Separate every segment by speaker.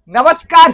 Speaker 1: नमस्कार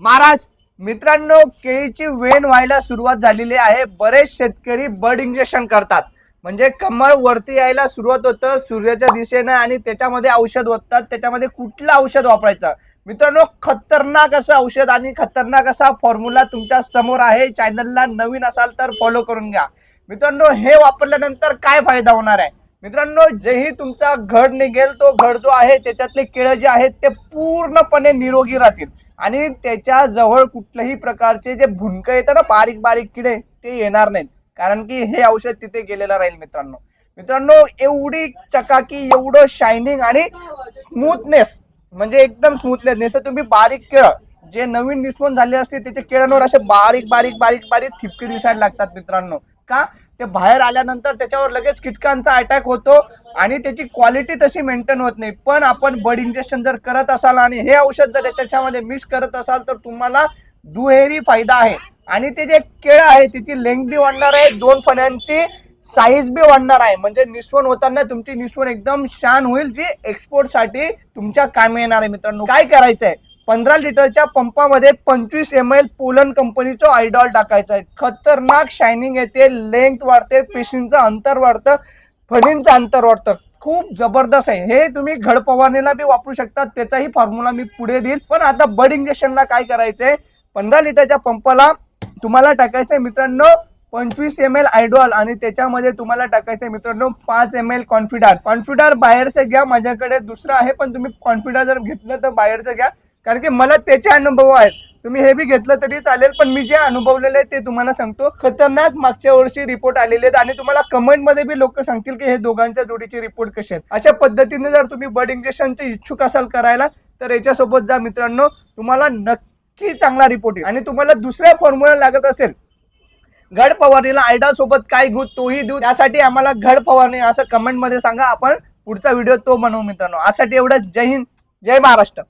Speaker 1: महाराज मित्रांनो, केळीची वेण व्हायला सुरुवात झालेली आहे। बरेच शेतकरी बर्ड इंजेक्शन करतात, म्हणजे कमळ वरती यायला सुरुवात होतं सूर्याच्या दिशेने आणि त्याच्यामध्ये औषध ओततात। त्याच्यामध्ये कुठलं औषध वापरायचं मित्रांनो, खतरनाक असं औषध आणि खतरनाक असा फॉर्म्युला तुमच्या समोर आहे। चॅनलला नवीन असाल तर फॉलो करून घ्या मित्रांनो। हे वापरल्यानंतर काय फायदा होणार आहे मित्रांनो, जेही तुमचा घड निघेल तो घड जो आहे त्याच्यातले केळ जे आहेत ते पूर्णपणे निरोगी राहतील आणि त्याच्या जवळ कुठल्याही प्रकारचे जे भुंक येतात ना, बारीक बारीक किडे, ते येणार नाहीत, कारण की हे औषध तिथे गेलेलं राहील मित्रांनो। मित्रांनो, एवढी चकाकी, एवढं शायनिंग आणि स्मूथनेस, म्हणजे एकदम स्मूथनेस। नाही तर तुम्ही बारीक केळ जे नवीन निस्वन झाले असते त्याच्या केळांवर असे बारीक बारीक बारीक बारीक ठिपके दिसायला लागतात मित्रांनो। का? ते बाहेर आल्यानंतर त्याच्यावर लगेच कीटकांचा अटॅक होतो आणि त्याची क्वालिटी तशी मेंटेन होत नाही। पण आपण बर्ड इंजेक्शन जर करत असाल आणि हे औषध जर त्याच्यामध्ये मिक्स करत असाल तर तुम्हाला दुहेरी फायदा आहे। आणि ते जे केळ आहे त्याची लेंथ बी वाढणार आहे, दोन फण्यांची साईज बी वाढणार आहे, म्हणजे निस्वन होताना तुमची निस्वन एकदम शान होईल, जी एक्सपोर्ट साठी तुमच्या कामी येणार आहे मित्रांनो। काय करायचंय, 15 लिटरच्या पंपामध्ये 25 ml पोलन कंपनीचं आयडॉल टाकायचं आहे। खतरनाक शायनिंग येते, लेंथ वाढते, पेशींचं अंतर वाढतं, फणींचं अंतर वाढतं, खूप जबरदस्त आहे। हे तुम्ही घड फवारणीला बी वापरू शकता, त्याचाही फॉर्म्युला मी पुढे देईल। पण आता बर्ड इंजेक्शनला काय करायचंय, 15 लिटरच्या पंपाला तुम्हाला टाकायचंय मित्रांनो 25 ml आयडॉल आणि त्याच्यामध्ये तुम्हाला टाकायचंय मित्रांनो 5 ml कॉन्फिडार। कॉन्फिडार बाहेरचं घ्या, माझ्याकडे दुसरं आहे, पण तुम्ही कॉन्फिडार जर घेतलं तर बाहेरचं घ्या, कारण की मला त्याचे अनुभव आहेत। तुम्ही हे बी घेतलं तरी चालेल, पण मी जे अनुभवलेले ते तुम्हाला सांगतो। खतरनाक मागच्या वर्षी रिपोर्ट आलेले आहेत आणि तुम्हाला कमेंट मध्ये बी लोक सांगतील की हे दोघांच्या जोडीचे रिपोर्ट कसे आहेत। अशा पद्धतीने जर तुम्ही बर्ड इंजेक्शनचे इच्छुक असाल करायला तर याच्यासोबत जा मित्रांनो, तुम्हाला नक्की चांगला रिपोर्ट येईल। आणि तुम्हाला दुसऱ्या फॉर्म्युला लागत असेल घड फवारणीला आयडॉल सोबत काय घेऊ तोही देऊ, त्यासाठी आम्हाला घड फवारणी असं कमेंट मध्ये सांगा, आपण पुढचा व्हिडिओ तो बनवू मित्रांनो। यासाठी एवढं, जय हिंद, जय महाराष्ट्र।